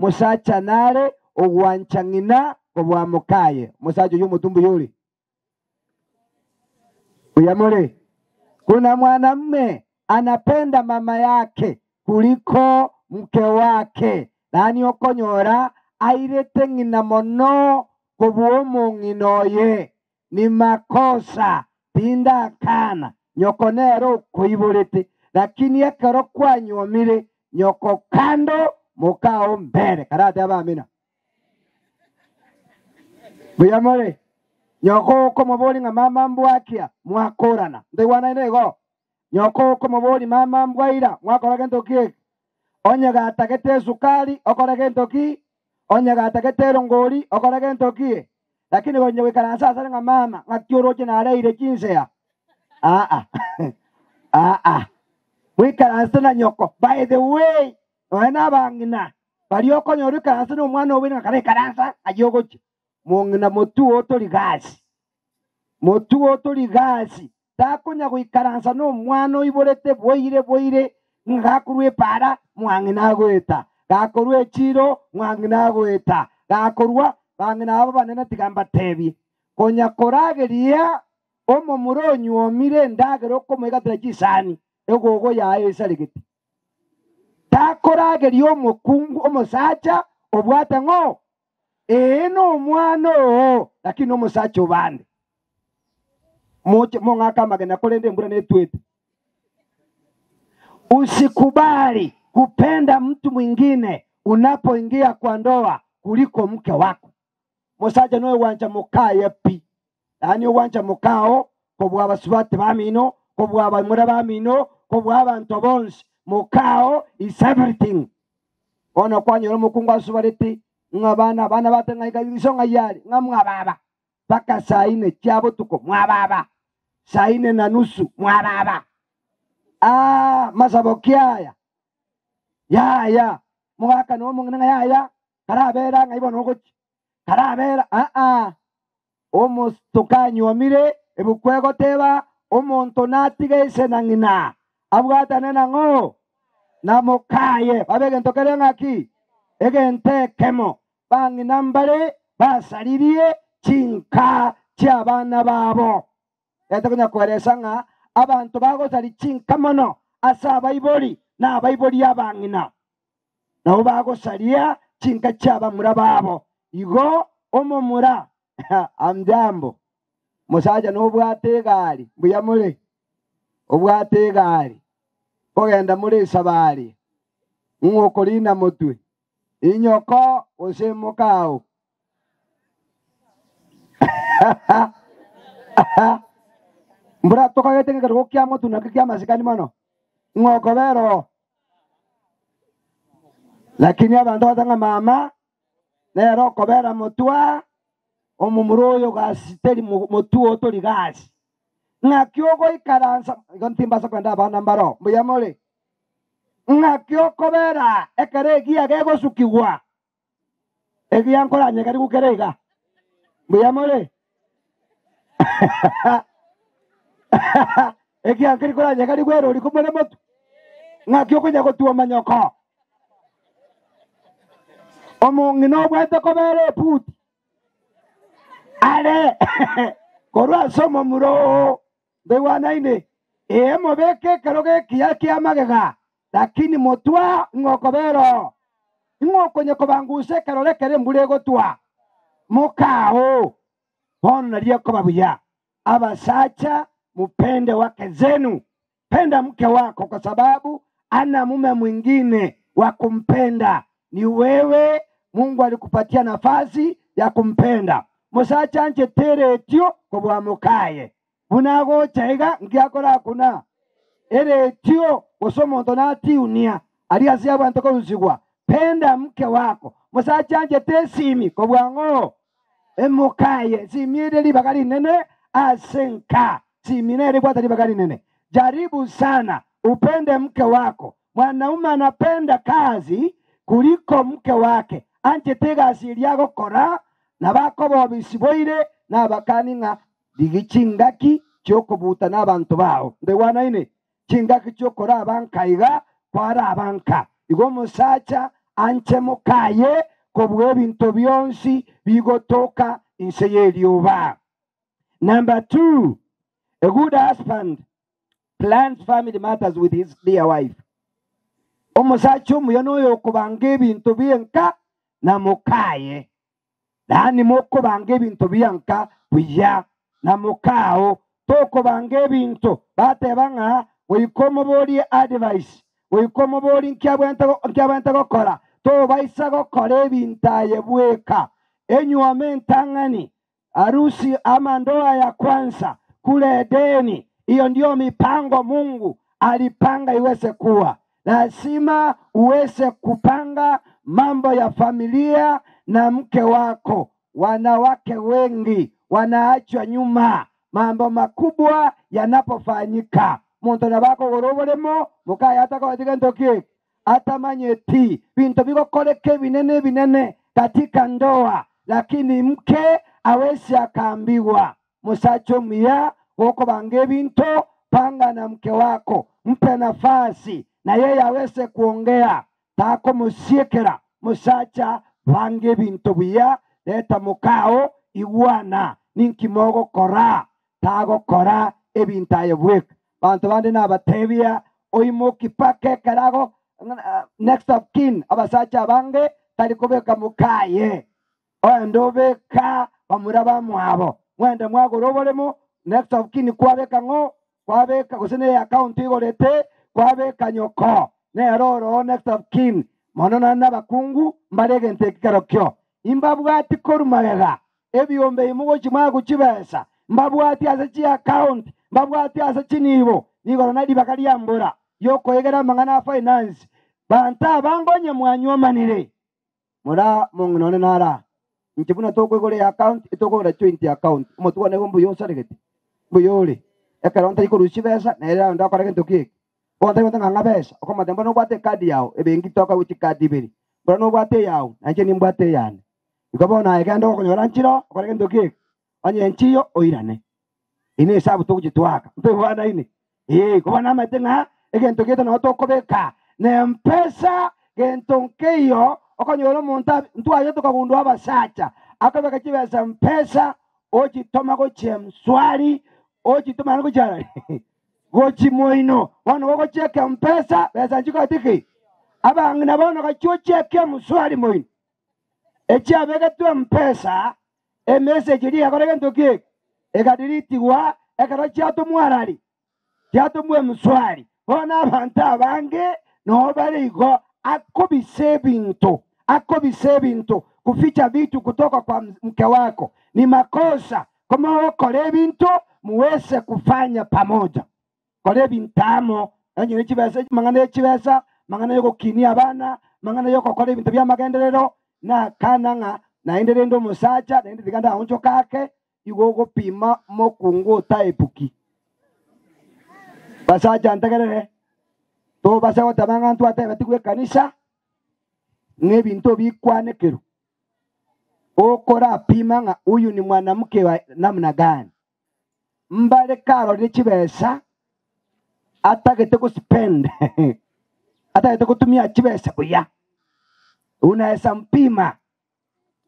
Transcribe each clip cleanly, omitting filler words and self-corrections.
musacha nare ogwanchangina kobwa mukaye musacha y'umutumbu yuli uyamole. Kuna mwanamume anapenda mama yake kuliko mke wake, nani okonyora airete ngina mono kobwo munginoye ni makosa tinda kana nyoko nero kuiborete, lakini akaro kwanyomire nyoko kando mukao mbere karate abamina buyamore nyoko ko mubori nga mama mbwakia mwakorana ndewana nego nyoko ko mubori mama mbwaira mwakora gento ki onye gatagete sukari okora gento ki onye gatagete rongori okora gento ki, lakini gonye wikaransa sasa nga mama ngakioroje na araire kinsea wikaransa na nyoko. By the way wana bangina balioko nyoruka ransa no mwana obina kare karansa ayogoje mungina motuo tori gasi takonya gwikaransa no mwana iborete boire ngakurwe para mwangina gweta gakorwe chiro mwangina gweta gakorwa bangina abo banene tigamba tebi konya korageria omo muronyu omire ndagero ko mwegatira kisani egogo ya esaligiti takorageria omukungu omusacha obwata ngo eno mwana lakini omusacha obande moche mongaka magena kolende mbura netwete. Usikubali kupenda mtu mwingine unapoingia kwa ndoa kuliko mke wako. Musacha noe wanja mukaye pi yani wanja mukao kobwa basubate bamino kobwa bamura bamino kobwa abantu bonse mukao is everything. Ono kwanyoro mukungu asubariti ngabana bana batenga isonga yari ngamwababa paka saa 4 cyabo tuko mwababa saa 4:30 mwababa masabokiaya ya mwaka no mungana ya karabera ngaibona ukochi karabera omustokanyo amire ebukwego teba omonto natige senangina abwatane nango namukaye babege ntokere ngaki egente kemo bangina mbare basaririe chinka cyabana babo etakunya kweresa nga abantu bagosari chinka mono asa bayibori na bayibori abangina nabo bagosaria chinka cyabamura babo igo omomura amjambo musaja no bwategari buyamule obwategari ogenda muri sabari ngokorina mutwe inyoko osemokao mbura tokagete ngero kyamo tunakikia masikani mano ngokobero, lakini abantu batanga mama nero kobera mutwa omumuroyo gasiteri mutuo tori gasi ngakyogo ikaransa gontimba kwenda bana mbaro mbuyamole ngakyokobera ekeregia gego sukiwa egiankoranye kari gukerega mbuyamole egiankari koranye kari gwero likumone motu ngakyokonya gotuo manyoko omungino bwete kobere puti ale korwa somo muro bewana ine mobeke karoge kia magega lakini motwa ngokobero ngokonye kobanguse karore kere mbure gotwa mukao hono ndio kobabuya abasacha mupende wake zenu. Penda mke wako kwa sababu ana mume mwingine wa kumpenda ni wewe. Mungu alikupatia nafasi ya kumpenda. Musacha nje tere etio kobwa mukaye bunago chaiga ngiakora kuna ere etio osomo donati unia aliazia abantu ko uzigwa. Penda mke wako. Musacha nje tesimi kobwa ngo emukaye simire libagari nene asenka simine libwata libagari nene. Jaribu sana upende mke wako. Mwanaume anapenda kazi kuliko mke wake. Anje tega asili yako kora na bako bobisiboire na bakani nga digichingaki cyoko buta n'abantu bawo ndewana ine chingaki cyokora abankaiga kwara abanka igo musacha anche mukaye kobwe bintu byonsi bigotoka inse yeliuba. Number 2, a good husband plans family matters with his dear wife. Omusacha omuyono oyo okubanga ebintu byenka na mukaye. Dani mokubanga ebintu byanka buya na mukao tokubanga ebintu batebanga wikomo boli advice wikomo boli nkyabwenta gokora to baisa gokora ebintaye bweka enyuame ntangani arusi ama ndoa ya kwanza kule Edeni. Hiyo ndio mipango Mungu alipanga iweze kuwa. Lazima uweze kupanga mambo ya familia na mke wako. Wanawake wengi wanaachwa nyuma mambo makubwa yanapofanyika. Muntu nabako goroboremo mukaya hata kwa katika ntoki hata manyeti bintu bigokoreke binene katika ndoa, lakini mke awezi akaambiwa musacho mia woko bange bintu panga na mke wako, mpe nafasi na yeye aweze kuongea tako musiekera musacha bange bintu bia leta mukao iwana ninkimogo kora tago kora ebintaye bwek bantu bandi nabatebia oimoki pake karago next of kin abasacha bange talikobeka mukaye oyandobeka bamuraba mwabo mwende mwagoroboremo next of kin kwabeka ngo kwabeka gusene account igorete kwabeka nyoko ne roro next of kin monona nabakungu mbarege ntekikarokyo imbabwati korumagega ebyombe imugo chimwago chibesa mbabwati asachi account mbabwati asachi nibo nigoro nadi bakali ambura yoko egera mangana finance banta bangonye mwanyomanire mura mungunone nara nchibuna toko igore account itoko ra 20 account umutuwa ne bombo yosaregete buyore ekaronta iko ruchibesa na era ndakora kentoki bonta bonta ngabesa okoma tembo no kwate card yao ebengi toka uchi card ibiri bro no kwate yao anje ni mbwate yani ikabona egando kunyora nchiro okora kentoki anye nchiyo oirane ine sabu tukujitwaka mpebwana ine kubona matenga egento keto na otokobeka ne mpesa gento nkeyo okonyoro monta ntwaye tukagundwa abasacha akabeka kibesa mpesa ochitoma go chemswari ochitoma ngo chara gochi moino wano go cheke mpesa besa njiko tiki abangina bono gacho cheke mswari moino echi abeka tu mpesa message ri akore gento ke egadiriti wa ekaro chato mwarari chato mwe mswari bona banta bange no barigo akobise bintu kuficha vitu kutoka kwa mke wako ni makosa. Kama ukore bintu muweze kufanya pamoja kore bintamo anyi nchibesa mangana chibesa mangana yoko kinia bana mangana yoko kore bintu bya magenderero na kananga na enderendo musacha na endiriganda onjo kake igogo pima mokungu taipuki basacha ntagerere to basa watamanga ntu atebati kwe kanisa ngebintu bikwanekero okora pima nga uyu ni mwanamke wa namna gani mbale karo ni chibesa atagete ku spend atagete kutumia chibesa buya unaweza mpima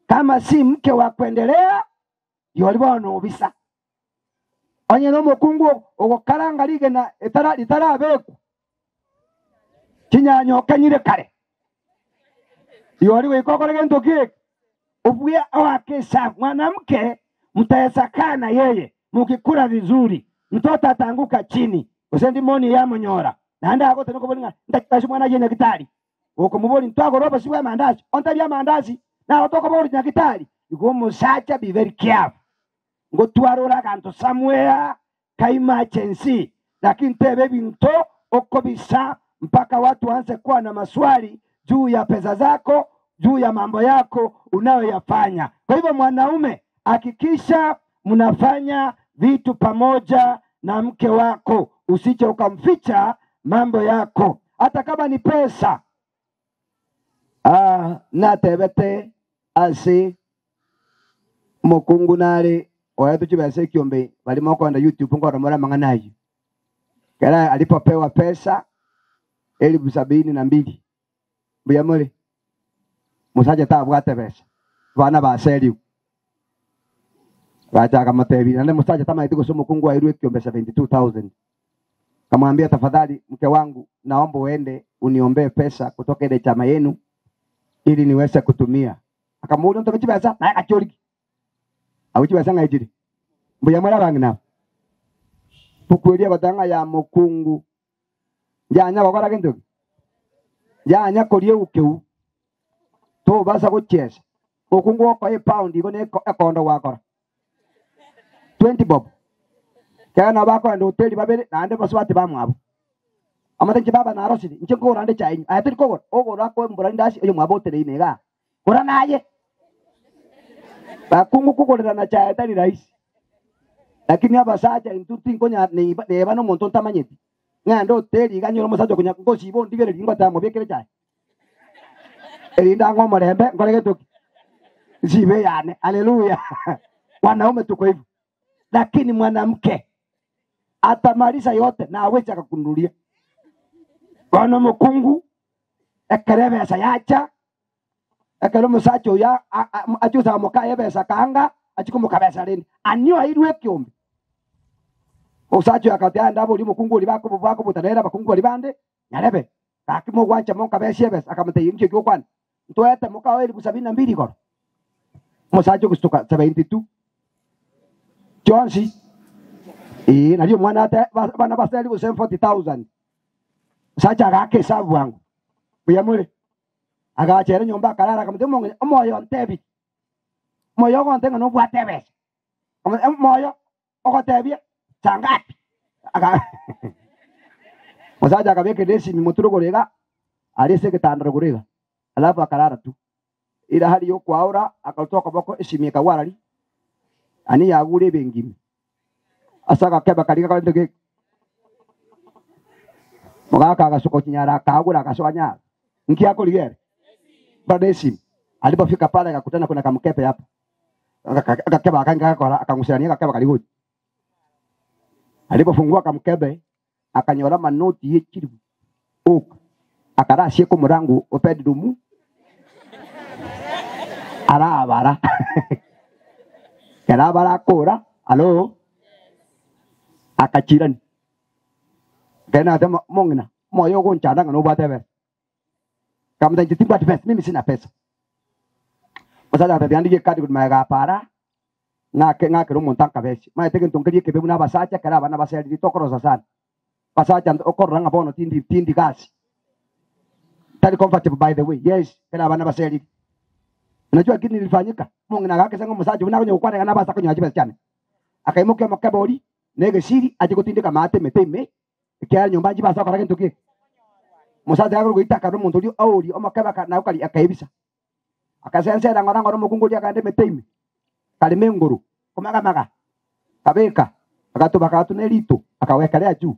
kama si mke wa kuendelea yolibono ubisa onye no mukungu ogokaranga lige na itara beku kinyanyo kanyire kare yori we kokore gento kike ubuya awakesa mwanamke mtaweza kana yeye mukikula vizuri mtoto atanguka chini usendi moni ya monyora nanda akote noko bolinga ndakashi mwana yene kitali uko muboli ntwago roba siwa mandazi ontabya mandazi na otoko boli na kitali iko musacha be very careful ngo twarora kanto somewhere kaima chensi lakini tebe binto okobisa mpaka watu waanze kuwa na maswali juu ya pesa zako, juu ya mambo yako unayoyafanya. Kwa hivyo mwanaume, hakikisha mnafanya vitu pamoja na mke wako, usije ukamficha mambo yako hata kama ni pesa. Na tebete asi mukungu nale watu chibase kiombe walimo kwenda YouTube ngora mara manganaji kala alipopewa pesa 72,000 buyamole musaje tabwate besa bana baseri bacha kama tebi na musaje tama itiko somo kungu airwe kiombesa 22000. Kamwambia tafadhali mke wangu, naomba uende uniombee pesa kutoka ile chama yenu ili niweze kutumia. Akamuuliza ndo kibasa na akachori. Au kibasa ngaijiri. Mbuya mara bangina. Pukulia batanga ya mukungu. Janya bakora kendo. Janya kolie ukeu. To basa ko chesa. Mukungu ko e pound iko ne ekondo wakora. 20 bob. Kana bako ndo hoteli babere na ande baswati bamwabo. Amatenje baba na arosidi nje ko rande chai. Ayatiri ko ogo rako mburandasi eyo mwabo tele inega. Ora naye. Bakungu kukolera na chai atari rais. Lakini abasaja intuti ngonya ne bano monton tamanyeti. Ngando hoteli ganyoro musajo kunya ngosi bo ndigere lingwa tamo bekere chai. Erinda ngoma rembe ngorege toki. Zibe yane. Haleluya. Wanaume tuko hivyo. Lakini mwanamke atamaliza yote na aweze akakununulia. Bwana mukungu ekerebe esa yacha ekero musacho ya achuza moka besa kanga achikumuka besa rindi anyo airwe kiombe. Musacho akatia ndabo li mukungu li bako butanera bakungu li bande nyarebe akimo gwancha monka besa besa akamte yinje kyo kwan ntoete moka wa 72 goro. Musacho kustuka 72 Johnsi nalio mwana ate bana basali ku 40,000. Sacha gake sabu wangu. Buyamule. Agachere nyomba kalala kamte moyo ntebi. Moyo ko ntenga no bwatebe. Moyo okotebi sangapi. Aga Musaja kabeke desi mimuturo gorega alise ketandra gorega. Alafu akalala tu. Ila hali yo kwaura akatoka boko esimika warali. Ani yagure bengimi. Asaka keba kalika kalindege. Mogaka akasoko kinyara kagura akaswanya. Nki yako ligere. Badesi. Alipofika pale akakutana kuna kamkepe hapo. Akakeba akanga akangusirania akakeba kalihoji. Alipofungua kamkepe akanyora manoti yechiri. Akarasie ko murangu opedi dumu. Arabara. Kera barakora, alo, akachirani. Kena ate mongina, moyo gonchana ngano batebe. Kama tanji timba pesa, mimi sina pesa. Masala ate andi kadi kumaga para, ngake rumontan kabesi. Ma ete ntonkeli kebe muna basacha kera bana basali di tokoro sasan. Basacha okorra ngabono tindi gas. Tali comfortable by the way. Yes, kera bana basali. Unajua kitu nilifanyika? Mungu na gake sango msaji unako nyokwane kana basa kunyo ajibe cyane. Akaimuke makabori nege siri aje kutindika mate meteme. Kya nyumba ajiba sako rake ntukie. Musaji akuru kuitaka ro muntu oli omakaba na ukali akaibisa. Akasense ngora ngoro mukungu lia kande meteme. Kali menguru kumaga. Kabeka akatuba katu nelito akaweka lea juu.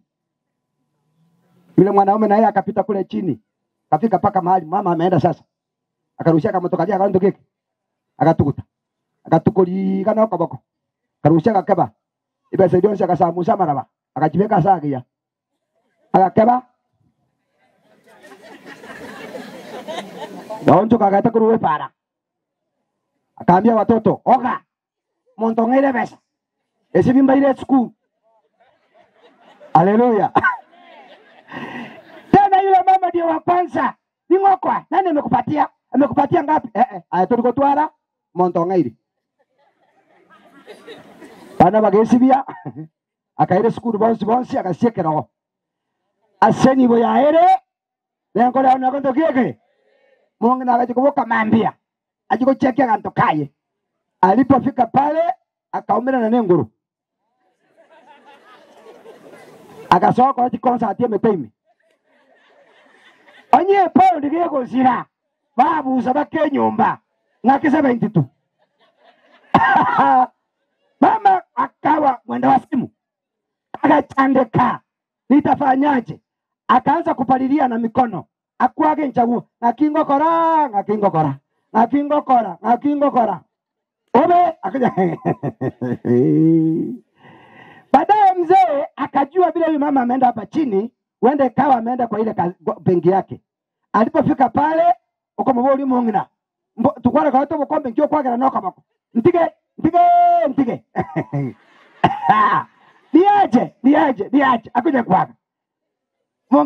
Yule mwanaume naye akapita kule chini. Kafika paka mahali mama ameenda sasa. Akarushia kama tokalia akaanza keke. Akatukuta. Akatukuli kana okabako. Akarushia kakeba. Ibe saidio nsi akasamusa maraba. Akajibeka sagia. Akakeba. Daonjo kakata kuruwe para. Akaambia watoto, "Oga. Montongele pesa. Esi bimba ile school." Haleluya. Tena yule mama ndio wa kwanza. Ningokwa, nani amekupatia? Amekupatia ngapi? Ayatoko twara Montongele. Bana bagesibia. Akaire school bonsi akasiekera. Aseni boya ere. Lengo la unakondo kieke. Mungu na akachikuboka mambia. Ajiko chekia kantokaye. Alipofika pale akaumira na nenguru. Akasoka kwa chikonsa atie mepemi. Onye pao ndiye kuzira. Babu sabake nyumba. Ngakisa 22. Mama akawa mwenda wa simu. Akachandeka. Nitafanyaje? Akaanza kupalilia na mikono. Akuage nchagu. Ngakingokora. Obe akaja. Baadaye mzee akajua vile huyu mama ameenda hapa chini, uende kawa ameenda kwa ile benki yake. Alipofika pale uko mboli mongina. tukwara kwa to bukombe nkyo kwagera no kabako ntige niaje akuja kwaga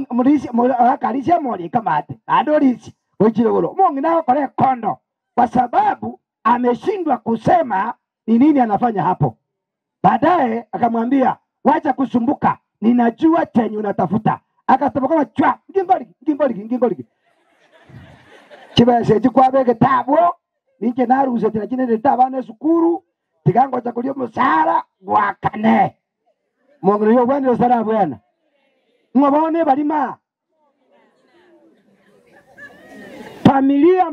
mulisi akarisha mori kamate adorisi ojirogoro mungu nao kore kondo kwa sababu ameshindwa kusema ni nini anafanya hapo. Baadaye akamwambia wacha kusumbuka, ninajua chenye unatafuta. Akataboka chwa ngingoliki kibese chikwabe getabo ninke naruze tina kine tabane sukuru tigango cha kulio musara gwakane mungu yo bwana sara bwana mwabone balima familia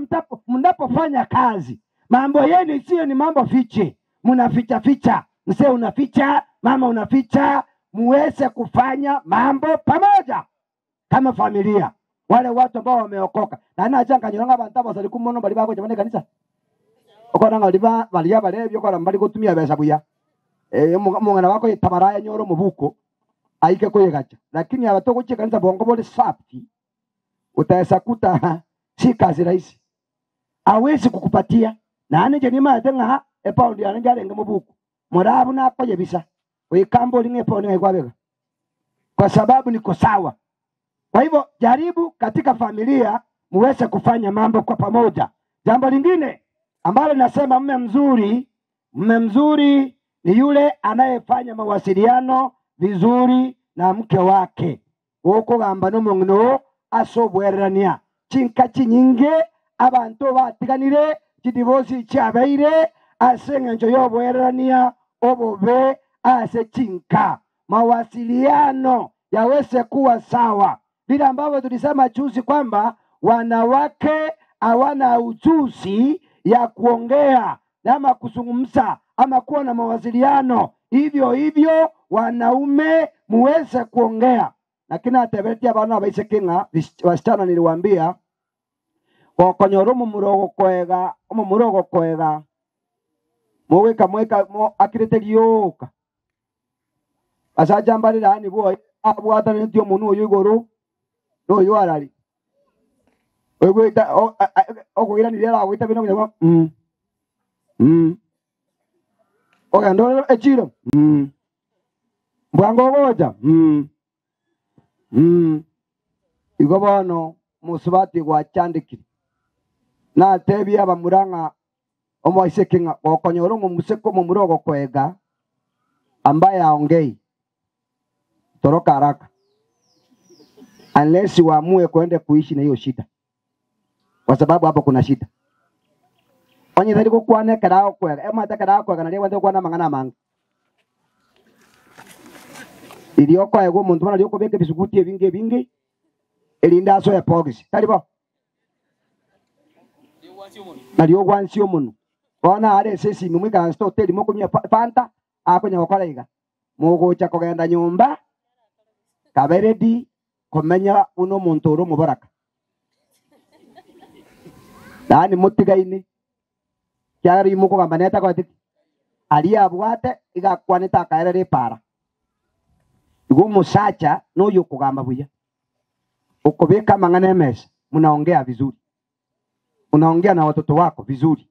mnapofanya kazi mambo yenu sio ni mambo fiche, mnaficha mzee unaficha, mama unaficha, muweze kufanya mambo pamoja kama familia. Wale watu ambao wameokoka na nachanga nyonga abantu abasali kumono bali bako jamani kanisa okora ngaliba bali yabale byo kora mbali kutumia besa buya mungana wako tabaraya nyoro mubuko aike koyegacha, lakini abatoko che kanisa bongo bole safi utaesa kuta si kazi rahisi, hawezi kukupatia na anje ni matenga paundi ananja lenga mubuko morabu na koje bisa wekambo linge paundi ngaikwabeka kwa sababu niko sawa. Kwa hivyo jaribu katika familia muweze kufanya mambo kwa pamoja. Jambo lingine ambalo nasema mume mzuri ni yule anayefanya mawasiliano vizuri na mke wake. Uko gamba no mungno asobwerania chinka chinyinge abantu batiganire kidivosi cyabaire asengenjo yobwerania obobe ase chinka mawasiliano yaweze kuwa sawa. Vile ambavyo tulisema juzi kwamba wanawake hawana ujuzi ya kuongea ama kuzungumza ama kuwa na mawasiliano, hivyo wanaume muweze kuongea. Lakini atebetia bana baise kinga wasichana niliwaambia wakonyoro murogo kwega mweka akirete lyoka asaja mbali rani boy abwata ndio munu oyigoro no yuarari ogwita ogoira ni rera ogwita bino nyama oga ndo echiro mbwango goja igobono musubati gwa chandiki na tebi abamuranga omoise kinga okonyoro mu museko mu murogo kwega ambaye aongei toroka haraka unless waamue kwenda kuishi na hiyo shida, kwa sababu hapo kuna shida. Onye dhali kukwane karao kwega ema takarao kwega na lewa kwa na mangana manga ilioko ego muntu mana lioko beke bisukuti bingi elinda so ya pogisi talibo na liyo wansi omuntu ona are sesi mumika sto teli moko mya fanta akonya kokolega mugo cha kogenda nyumba kaberedi komenya uno muntu uro mubaraka dani mutigaini kyari muko kambaneta kwa tiki ali abwate igakwaneta kaerere para igo musacha no yokugamba buya ukobeka mangane mesa munaongea vizuri, unaongea na watoto wako vizuri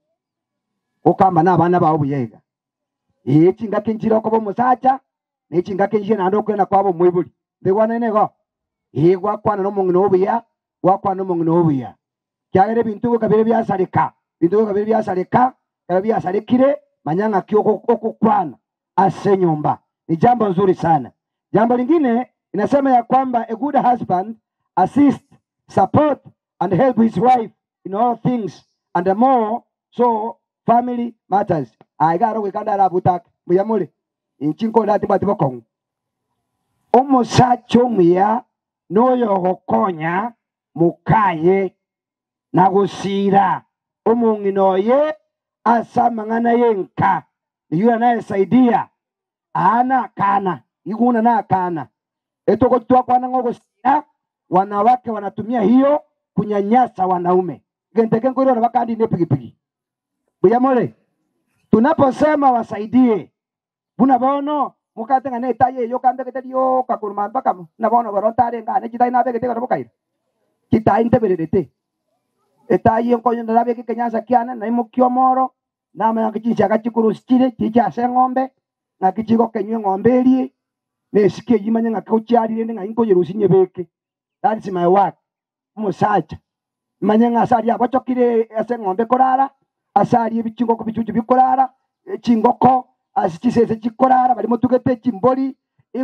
ukamba na bana bawo buyega iki ngakinjira ko musacha niki ngakinjira nando kwena kwabo mwibuli ndegwana nego igwa kwana no mungino obuya wakwana no mungino obuya kyagere bintu kabire byasarika kabire manyanga kyoko okukwana ase nyumba ni jambo nzuri sana. Jambo lingine inasema ya kwamba a good husband assist, support and help his wife in all things and the more so family matters. Aigaro wikanda rabutak muyamule inchinko lati batibokong omusacho muya noyo hokonya mukaye na gusira omunginoye asa mangana yenka niyo naye saidia ana kana iguna na kana etoko twa kwana ngogosira wanawake wanatumia hiyo kunyanyasa wanaume genteke ngoro na bakandi ne pigipigi buyamole tunaposema wasaidie buna bono mukatenga ne taye yo kambe ketelio kakuruma mpaka na bono gorotare ngane kitai na bege tegoro bokaira kitai nteberete etayi enkonyo ndarabe kikenyaza kiana na imukio moro nama yakichicha kachikurustire chicha se ng'ombe na kichigo kenywe ng'ombe eri nesike yimanye ngakauchari ndi ngainko yerusinye beke. That is my work. Musacha manye ngasari abachokire ase ng'ombe korara asari ebichingo ko bichuchu bikorara chingoko asichisese chikorara bali motugete chimboli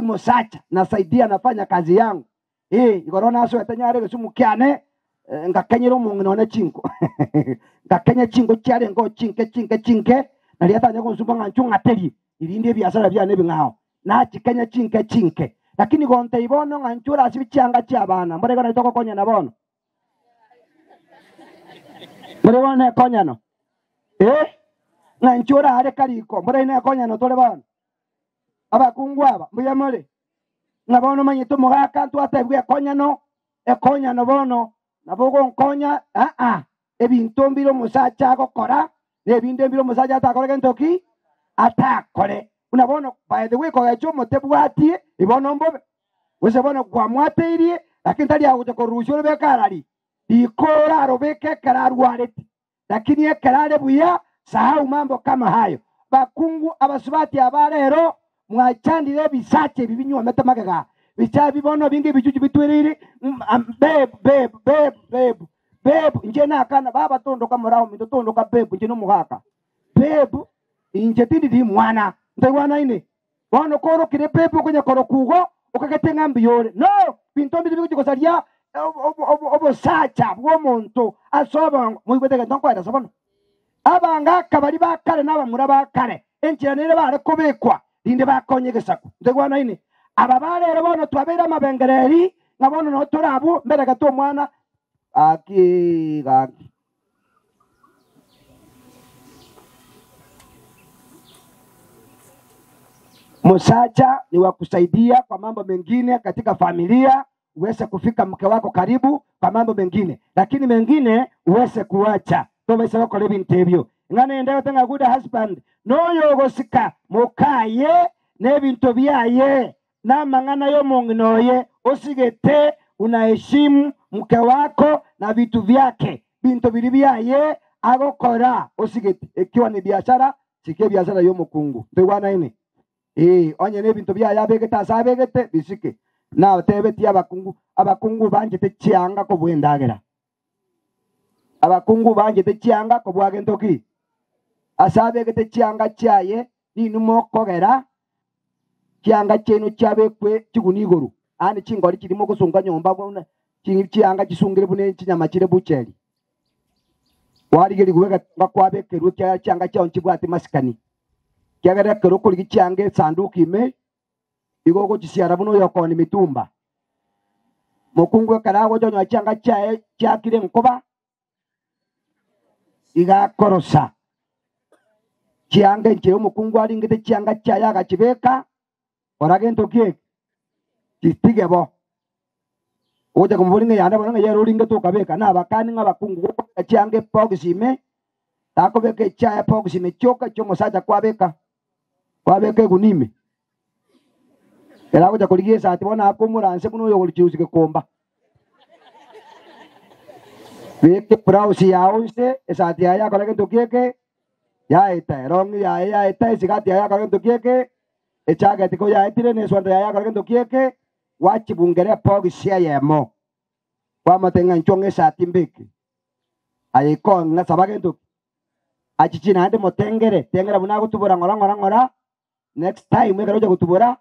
musacha nasaidia nafanya kazi yangu igorona aso etanyare gesumukiane ngakenyero mungino na chingo ngakenye chingo cyare ngo chinke nali atanya konsumba nganchunga teri irinde biasara byane bingao na chikenya chinke lakini gonte ibono nganchura asibichanga cyabana mbore gona itoko konya nabono mbore bone konya no nganchura are kariko mbore ine konya no tole bana abakungu aba mbuya mole nabono manyito mugaka twatebwe konya no bono nabogo nkonya ebintu mbiro musacha gokora nebinde mbiro musacha atakore gentoki atakore unabona by the way ko gacho motebwati ibono mbobe wese bona kwa mwateirie lakini tali akuja korusho bekarari ikora robeke kararwareti lakini ekarare buya sahau mambo kama hayo bakungu abasubati abarero mwachandire bisache bibinywa metamagaga bichabi bono bingi bijuju bitweriri beb nje nakana baba tondoka morao mito tondoka beb nje no mugaka beb inje tindi di mwana ndegwana ine bono koro kire beb kwenye koro kugo ukagetenga mbiyore no bintombi bikuji kosaria obo sacha bwo muntu asoba muibetega ntonkwera sabono abanga kabali bakale n'abamura bakale enjira nere bare kobekwa inde bakonyegesaku ndegwana ine ababale bono twabera mabengereri ngabono no turabu mbere gato mwana aki musacha ni wa kusaidia kwa mambo mengine katika familia, uweze kufika mke wako karibu kwa mambo mengine, lakini mengine uweze kuacha. Tobese wako lebi ntebyo ngane endayo tenga good husband no yogosika mukaye nebintu byaye na mangana yo monginoye osigete unaheshimu mke wako na vitu vyake bintu bili byaye agokora osigete ikiwa ni biashara sikie biashara yo mukungu ndegwana ine onye nebintu byaye abegeta asabegete bisike na tebeti abakungu banje techianga ko bwendagera abakungu banje techianga ko bwagentoki asabegete chianga chaye ninumo kogera chianga chenu chabekwe chigunigoro ani chingori kirimo kusunga nyomba bona chianga kisungire bune chinyama kire bucheri warigeri kuweka bakwabekerwe cyanga cyawo kibwate masikani kyagara kero kuri gicyange sanduku ime igogo kisiara buno yokoni mitumba mukungu karago jonyo cyanga cyaye cyakire nkoba iga korosa cyanga nje mukungu ari ngite cyanga cyaye agakibeka oragento kie kitigebo oja kumbulinga yanda bana yero ulinga to kabeka na bakani ngabakungu cyanga pogisime takobeke cyaye pogisime choka chomo saja kwabeka gunime era kuja kuligiesa ati bona akumuranse kuno yo kulichuzike komba weke browse yaonse esati aya kolege tokieke ya eta rongi ya eta sigati aya kolege tokieke echaga tiko ya etire ne swanda aya kolege tokieke wachi bungere pog sia yemo kwa matenga nchonge sati mbeki ayiko nga sabage to achichina ande motengere tengera buna kutubura ngora next time we karoja kutubura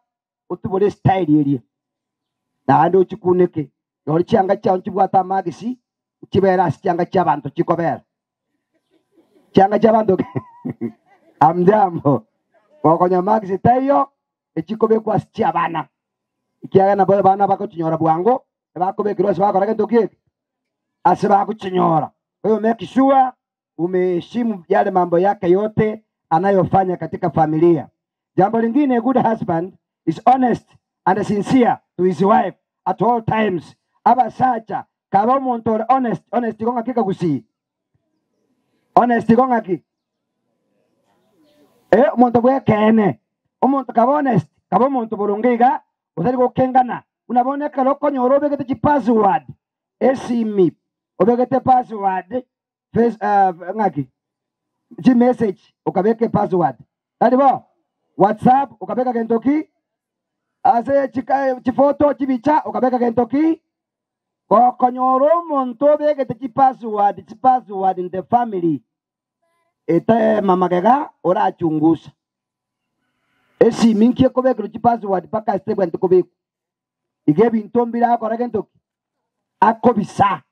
utubure style area na ando chikuneke yori cyanga cyawo kibwata magisi kibera cyanga cyabantu kikobera cyanga cyabantu amjambo wakonya magisi tayo ekikobe kwa cyabana ikiaga na bana bako chinyora bwango bakobe kirose bakora kentokie asiba kuchinyora wewe make sure umeheshimu yale mambo yake yote anayofanya katika familia. Jambo lingine, a good husband is honest and sincere to his wife at all times. Aba sacha kaba monto honest gonga kika kusi. Honest gonga ki. Monto bwe kene. Omonto kaba honest, kaba monto burungiga, utari go kengana. Unabone kaloko nyoro begete password. Esimi. Obegete password face ngaki chi message ukabeke password tadibo WhatsApp ukabeka gentoki ase chifoto chibicha ukabeka gentoki konyoro monto beke chi password in the family ete mamagega ora achungusa esi minkie kobeka chi password paka step ntokobeka igebi ntombira akora gentoki akobisa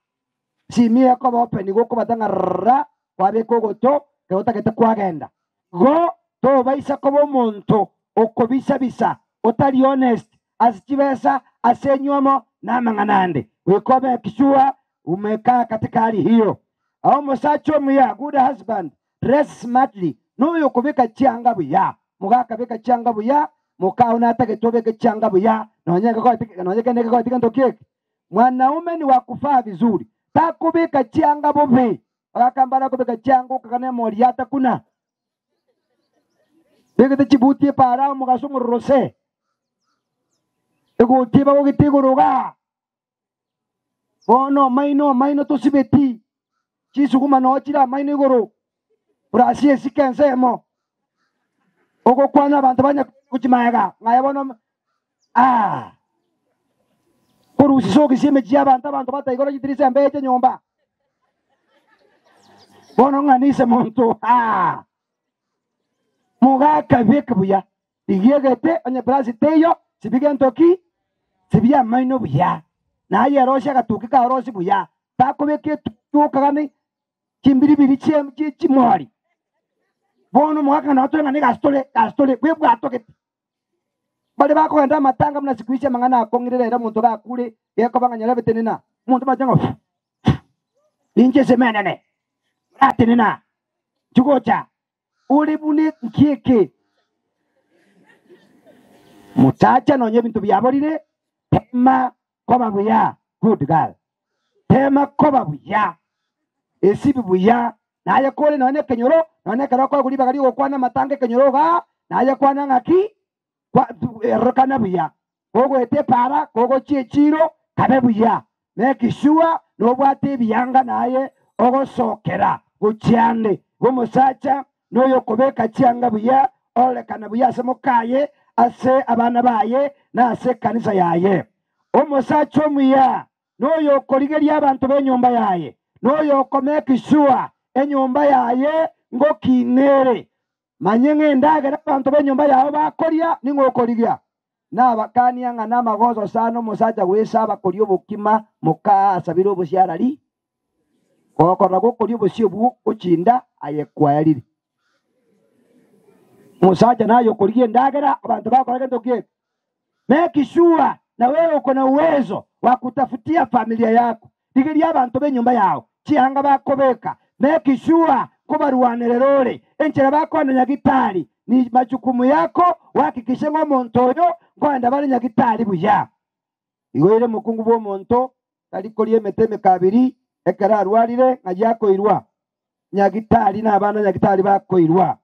simi yako open go kubatanga ra kwabe kogoto keota kete kwagenda go to baisa kobo monto okobisa bisa otali honest asitibesa asenyomo na manganande wekobe kishua umekaa katika hali hiyo au mosacho mya good husband dress smartly no yokobeka chianga buya mugaka beka chianga buya mukaona atake tobeka chianga buya nonyeka kwa tika ndokie mwanaume ni wakufaa vizuri takubika chianga bobe akambara kubika chianga ukakane moriata kuna bigete chibuti para mugasungu rose ego tiba go gitiguruga bono maino to sibeti chisuguma no chira maino iguru urasi esikensemo ogo kwana abantu banya kuchimayaga ngaya bono kurusi soki sime chia abantu bata igora jitirisa mbeje nyomba bono nganise monto mugaka beke buya igegete onye brasi teyo sibigen toki sibia maino buya na yerosha gatuki ka rosi buya takobeke tukagani chimbiribiri chimori bono mugaka na oto ngani gastole kwebwa atokete bale bako enda matanga mna sikuisha mangana akongirera era muntu bakure yeko banganyala betenena muntu majango ninje semenene atenena chugocha uli bune nkieke mutacha nonye bintu byaborire tema koba buya good girl tema koba buya esibi buya naye kole none kenyoro none karako kuli bagari okwana matange kenyoro ga naye kwana ngaki kwa rokana buya kogo ete para kogo chichiro kabe buya make sure no bwate biyanga naye ogo sokera gucyane gumusacha noyo kobeka cyanga buya ole kana buya semukaye ase abana baye na ase kanisa yaye umusacha muya noyo koligeri abantu benyumba yaye noyo komeka sure enyumba yaye ngo kinere manyenge ndagera abantu benyumba yawe bakoria ningokorigia nabakani anga namagozo sano musacha wesa bakorio bukima muka asabiro busyarari kokora gokorio busyo bu kuchinda ayekwayariri musacha nayo korie ndagera abantu bakora ndokie make sure na wewe uko na uwezo wa kutafutia familia yako digiria abantu benyumba yawe chihanga bakobeka make sure kubaruwanererore enchera bakwana nyagitari ni majukumu yako wakikishe ngo montoyo kwanda bari nyagitari buya igoire mukungu bo monto ariko liye meteme kabiri ekara arwarire ngajako irwa nyagitari na abana nyagitari bakoirwa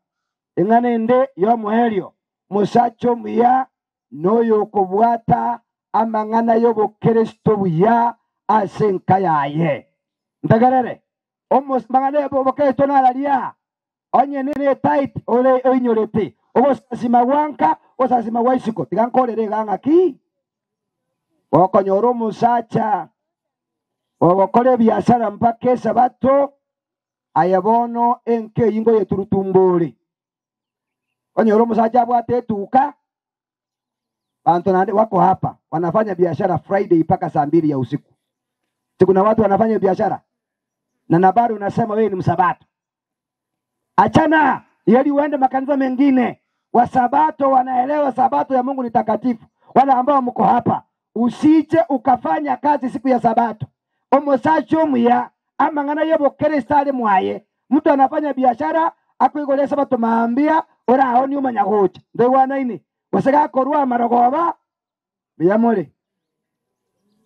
enganende yo muherio musacho muya noyo kubwata amangana yo bokristo buya asenka yaye ndagarere omos mangane bokristo nalalia onye nene tight ole onyorete ogosasima wanka osasima waisiko tigankorere gangaki okonyoro musacha ogokore biashara mpaka sabato ayabono enke yingo yeturutumbole onyoro musacha bwate tuka bantu nande wako hapa wanafanya biashara Friday mpaka saa 2 ya usiku. Kuna watu wanafanya biashara na nabari unasema wewe ni msabato. Achana ili uende makanisa mengine. Wasabato wanaelewa sabato ya Mungu ni takatifu. Wale ambao mko hapa usije ukafanya kazi siku ya sabato. Omosacho muya amangana yebo kristale mwaye. Mtu anafanya biashara akuigole sabato maambia ora aoni umanyagocha. Ndio wana ini. Wasega korwa maragoba biyamore.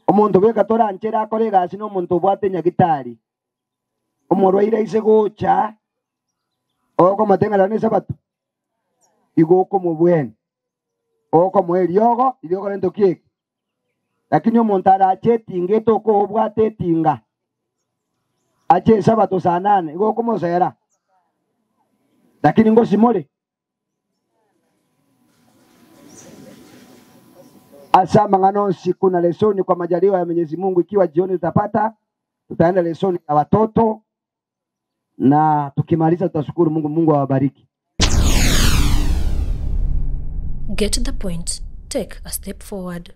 Omuntu beka tora nchera kolega sino omuntu bwate nyagitari. Omorwaire ise gocha. Oko matenga la sabato. Igoko mubwen. Oko mweliogo iliogo lento kiek. Lakini omuntu ara cheti ngeto ko bwate tinga. ache sabato saa 8 ngo kumosera lakini ngo simole asa mangano siku na lesoni kwa majaliwa ya Mwenyezi Mungu. Ikiwa jioni tutapata, tutaenda lesoni ya watoto na tukimaliza tutashukuru Mungu. Mungu awabariki. Get the point. Take a step forward.